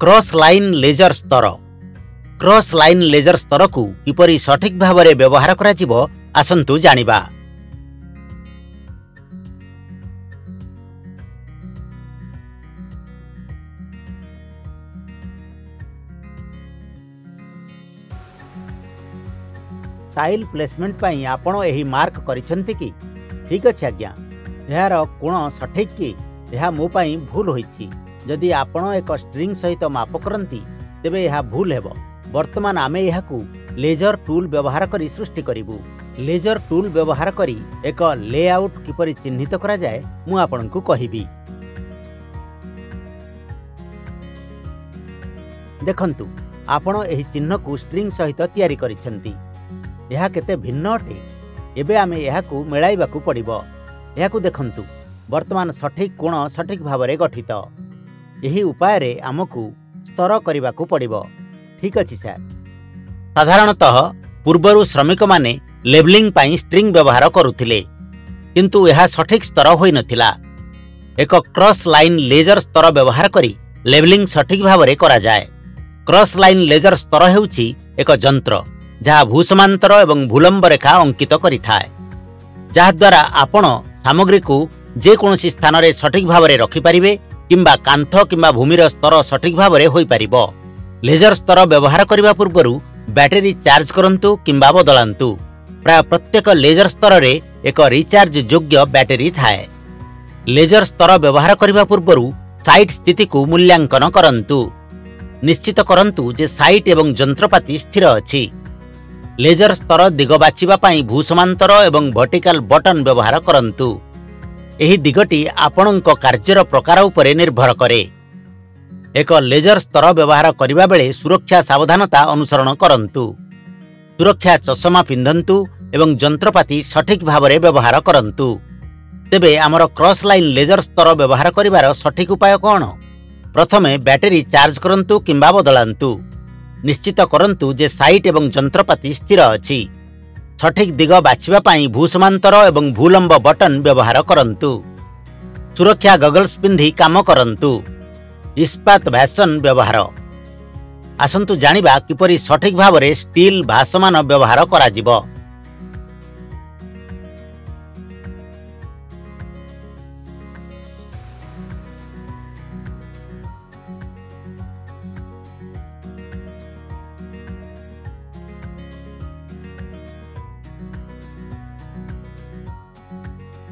Cross line laser स्तर। Cross line laser स्तर को किपरि सठिक भाव में व्यवहार करा जिवो आसंतु जानिबा। टाइल प्लेसमेंट पाई आपण एही मार्क करिसंती कि ठीक अछि आज्ञा, यार कोण सठिक कि यह मो पाई भूल होईछि। जदि आपण एक स्ट्रिंग सहित माप करंती तेबे यह भूल हेबो। वर्तमान आमे यहाकू लेजर टूल व्यवहार करी सृष्टि करिवु। लेजर टूल व्यवहार करी एक लेआउट किपरि चिन्हित करा जाय मु आपनकू कहिबी। देखंतु आपण एही चिन्ह को स्ट्रिंग सहित तयारी करिसंती। यह केते भिन्न अटे। एबे आमे यहाकू मेलाइबाकू पड़िबो। यहाकू देखंतु वर्तमान सठिक कोण सठिक भाव में गठित। यही उपाय रे आमकू स्तर करबाकू पड़िबो। ठीक अछि सर। साधारणतः पूर्वरु श्रमिक माने लेबलिंग पाई स्ट्रिंग व्यवहार करुथिले, किंतु यह सठिक स्तर होई नथिला। एक क्रॉस लाइन लेजर स्तर व्यवहार करी लेबलिंग सठिक भाव में करा जाय। क्रॉस लाइन लेजर स्तर हेउची एक जंत्र जहाँ भूसमांतर एवं भूलंब रेखा अंकित करिथाय, जहा द्वारा आपण सामग्री को जे कोनोसी स्थान रे सठिक भाव में रखि परिबे किंबा कांथ किंबा भूमिर स्तर सठिक भाव में होई परिबो। लेजर स्तर व्यवहार करबा पूर्वरु बैटरी चार्ज करंतु किंबा बदलांतु। प्राय प्रत्येक लेजर स्तर रे एक रिचार्ज योग्य बैटरी थाए। लेजर स्तर व्यवहार करबा पूर्वरु साइट स्थिति को मूल्यांकन करंतु। निश्चित करंतु जे साइट एवं जंत्रपाति स्थिर अछि। लेजर स्तर दिग बाछिबा पाई भूसमांतर एवं वर्टिकल बटन व्यवहार करंतु। एही दिगटी आपणक कार्यर प्रकार उपरे निर्भर करे। एक लेजर स्तर व्यवहार करिबा बेले सुरक्षा सावधानता अनुसरण करंतु। सुरक्षा चश्मा पिंधंतु एवं जंत्रपाति सठिक भाव में व्यवहार करंतु। तेबे आमर क्रॉस लाइन लेजर स्तर व्यवहार करिवार सठिक उपाय कोन? प्रथमे बैटरी चार्ज करंतु किंबा बदलांतु। निश्चित करंतु जे साइट एवं जंत्रपाति स्थिर अछि। सठिक दिग बाछिबा पाई भूसमांतर एवं भूलंब बटन व्यवहार करंतु। सुरक्षा गगल्स पिंधि काम करंतु। इस्पात भाषण व्यवहार। आसंतु जानिबा किपरि सठिक भाव में स्टील भाषमान व्यवहार करा जिवो।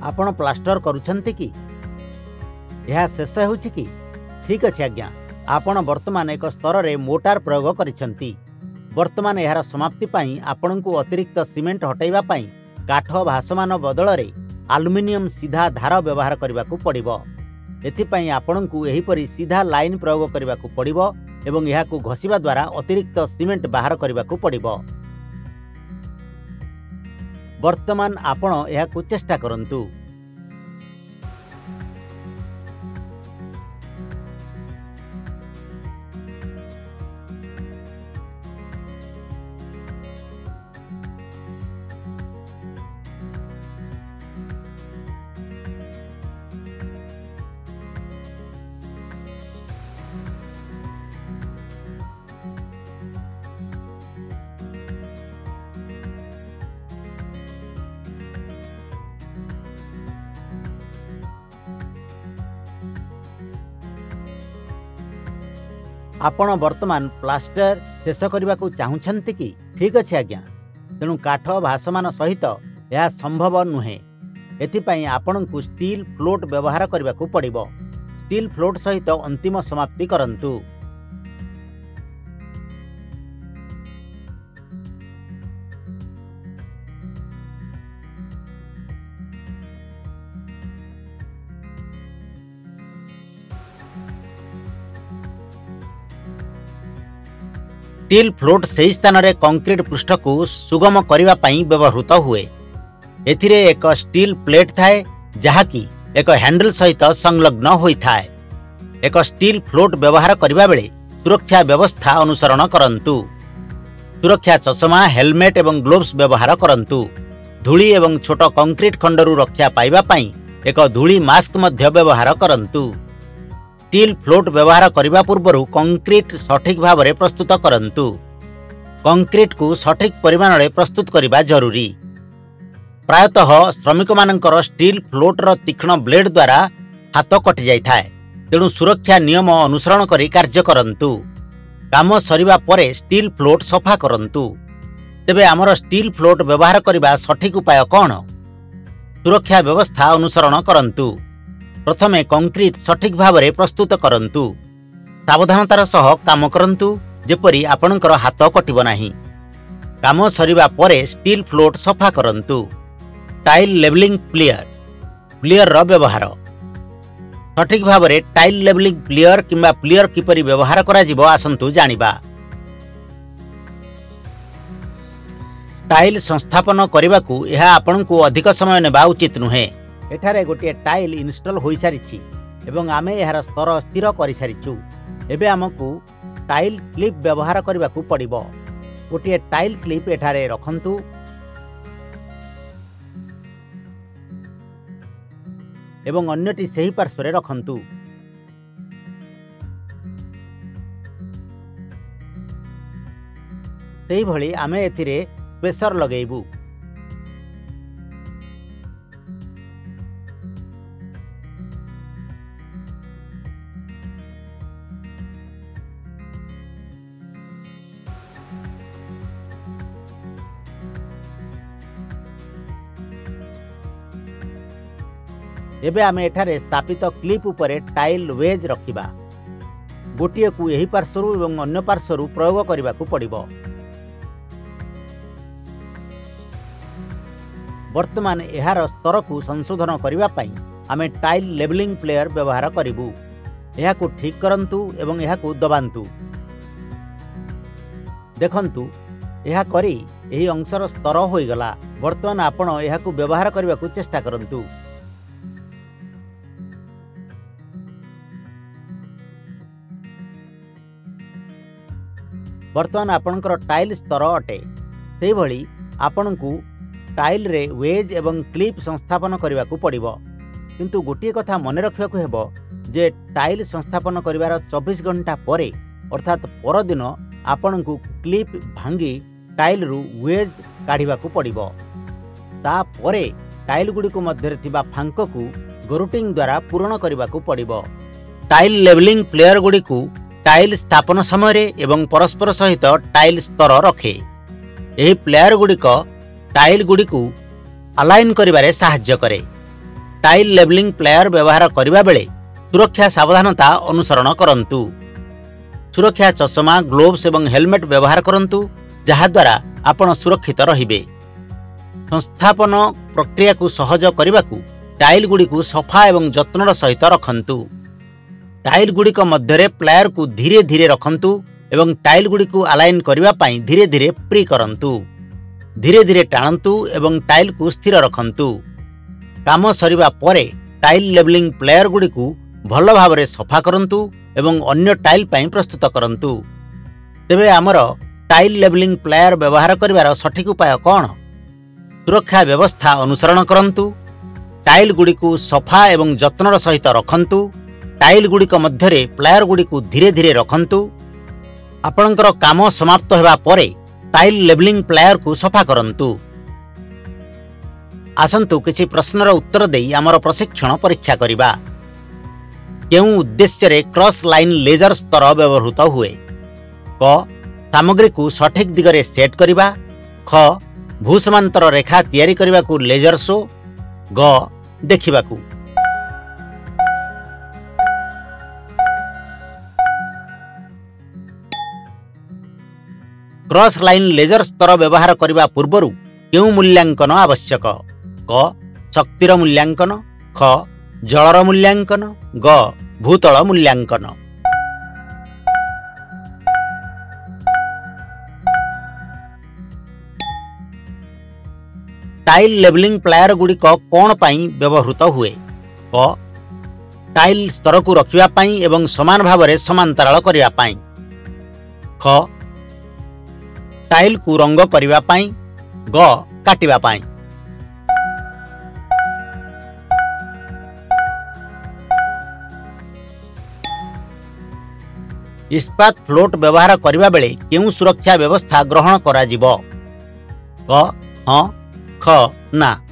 आपण प्लास्टर करूछंती कि यह शेष होछि कि? ठीक अछि आज्ञा, आपण वर्तमान एक स्तर रे मोटार प्रयोग करिसंती। वर्तमान यार समाप्ति पाई आपणकू अतिरिक्त सीमेंट हटाइबा पाई काठ भाषमान बदल रे एल्युमिनियम सीधा धार व्यवहार करबाकू पड़िबो। एथि पाई आपणकू एही परि सीधा लाइन प्रयोग करबाकू पड़िबो एवं याकू घसिबा द्वारा अतिरिक्त सीमेंट बाहर करबाकू पड़िबो। वर्तमान आपण याकू चेष्टा करंतु। आपण वर्तमान प्लास्टर शेष करने को चाहूँगी कि? ठीक अच्छे आज्ञा, तेणु काठ भाषमान सहित यह संभव नुहे। एथिपाई आपण को स्टील फ्लोट व्यवहार करने को पड़िबो। स्टील फ्लोट सहित अंतिम समाप्ति करंतु। स्टील फ्लोट से स्थान रे कंक्रीट पृष्ठ को सुगम करने पाई व्यवहृत हुए। एथिरे एक स्टील प्लेट थाए जहाँकि एक हैंडल सहित संलग्न होइथाए। एक स्टील फ्लोट व्यवहार करने बेले सुरक्षा व्यवस्था अनुसरण करंतु। सुरक्षा चश्मा, हेलमेट एवं ग्लोव्स व्यवहार करंतु। धूली एवं छोट कंक्रीट खंडरू रक्षा पाइबा पाई एक धूली मास्क मध्य व्यवहार करंतु। स्टील फ्लोट व्यवहार करने पूर्व कंक्रीट सठिक भाव में प्रस्तुत करंतु। कंक्रीट को सठिक परिमाण में प्रस्तुत करने जरूरी। प्रायतः श्रमिक मानकर स्टील फ्लोटर तीक्ष्ण ब्लेड द्वारा हाथ कटि जाए, तेणु सुरक्षा नियम अनुसरण करी कार्य करंतु। काम सरिबा परे स्टील फ्लोट सफा करंतु। तेबे आमर स्टील फ्लोट व्यवहार करने सठिक उपाय कौन? सुरक्षा व्यवस्था अनुसरण करंतु। प्रथमे कंक्रीट सठिक भाव में प्रस्तुत करंतु। सावधानतार सह काम करंतु, जेपरी आपणकर हाथ कटिब नाही। काम सरिबा परे स्टील फ्लोट सफा करंतु। टाइल लेवलिंग प्लियर रो व्यवहार। सठिक भाव में टाइल लेवलिंग प्लियर किंबा प्लियर किपरि व्यवहार करा जिवो आसंतु जानिबा। टाइल संस्थापन करने को यह आपण को अधिक समय नेबा उचित नुहे। एठारे गोटे टाइल इनस्टॉल होई सारिछि एवं आमे यार स्तर स्थिर करि सारिछु। एबे हमकु टाइल क्लिप व्यवहार करने को पड़िबो। गोटे टाइल क्लिप एठारे रखंतु। एवं अन्यटी सही पार्श्व रे रखंतु। सेही भली आमे एथिरे प्रेशर लगेबू। एबे आमे एठारे स्थापित क्लिप उपरे टाइल वेज रखिबा। गोटिए को यही पार्श्वरु एवं अन्य पार्श्वरु प्रयोग करने को पड़िबो। वर्तमान एहार स्तर को संशोधन करने पाई आमे टाइल लेवलिंग प्लेयर व्यवहार करिबू। एहा को ठीक करंतु एवं एहा को दबांतु। देखंतु एहा करी एही अंशर स्तर होई गला। वर्तमान आपण एहा को व्यवहार करने को चेष्टा करंतु। वर्तमान आपणकर टाइल स्तर अटे। सेही भली आपणकु टाइल रे वेज एवं क्लिप संस्थापन करने को पड़िबो। किंतु गोटे कथा मन रखा हेबो जे टाइल संस्थापन करिवार 24 घंटा परे अर्थात परदिन आपणकु क्लिप भांगी टाइल रु वेज काढ़िबा को पड़िबो। ता परे टाइल गुडी को मध्य थिबा फांक को गरुटिंग द्वारा पूर्ण करने को पड़िबो। टाइल लेवलिंग प्लेयर गुडी को टाइल स्थापन समय एवं परस्पर सहित टाइल स्तर रखे। यही प्लेयर गुड़िक टाइल गुड़ी को अलाइन करिबारे साहाय्य करे। टाइल लेवलिंग प्लेयर व्यवहार करने बेले सुरक्षा सावधानता अनुसरण करंतु। सुरक्षा चश्मा, ग्लोव्स एवं हेलमेट व्यवहार करंतु, जहा द्वारा आपण सुरक्षित रहिबे। संस्थापन प्रक्रिया को सहज करने को टाइल गुड़ी को सफा एवं जत्नर सहित रखंतु। टाइल गुड़िक मध्य प्लेयर को धीरे धीरे रखंतु एवं टाइल गुड़ी को अलाइन करने पाई धीरे धीरे प्री करंतु। धीरे धीरे टाणंतु एवं टाइल को स्थिर रखंतु। काम सरिबा परे टाइल लेवलिंग प्लेयर गुड़ी को भल भाव में सफा करंतु एवं अन्य टाइल पाई प्रस्तुत करंतु। तेबे आमर टाइल लेवलिंग प्लेयर व्यवहार करिवार सठिक उपाय कौन? सुरक्षा व्यवस्था अनुसरण करंतु। टाइल गुड़ी को सफा एवं जत्नर सहित रखंतु। टाइल गुड़िक मध्य प्लेयर गुड़ी को धीरे धीरे रखंतु। आपणकर काम समाप्त होगा परे टाइल लेवलिंग प्लेयर को सफा करंतु। आसंतु किसी प्रश्नर उत्तर देई आमर प्रशिक्षण परीक्षा करिबा। केउं उद्देश्य रे क्रॉस लाइन लेजर स्तर व्यवहृत हुए? क. सामग्री को सठिक दिगरे सेट करिबा। ख. भूसमांतर रेखा तैयारी करिबा को लेजर शो। ग. देखिबा को। क्रॉस लाइन लेजर स्तर व्यवहार करने पूर्व क्यों मूल्यांकन आवश्यक? क. शक्तिर मूल्यांकन। ख. जलर मूल्यांकन। ग. भूतल मूल्यांकन। टाइल लेवलिंग प्लेयर गुड़िक कौन पाई व्यवहृत हुए? क. टाइल स्तर को रखिबा पाई एवं समान भाव में समांतराल करिबा पाई। ख. टाइल को रंग करिबा पाई। ग. काटिबा पाई। इस्पात फ्लोट व्यवहार करिबा बेले केउ सुरक्षा व्यवस्था ग्रहण करा जिवो? क, ह, ख, ना।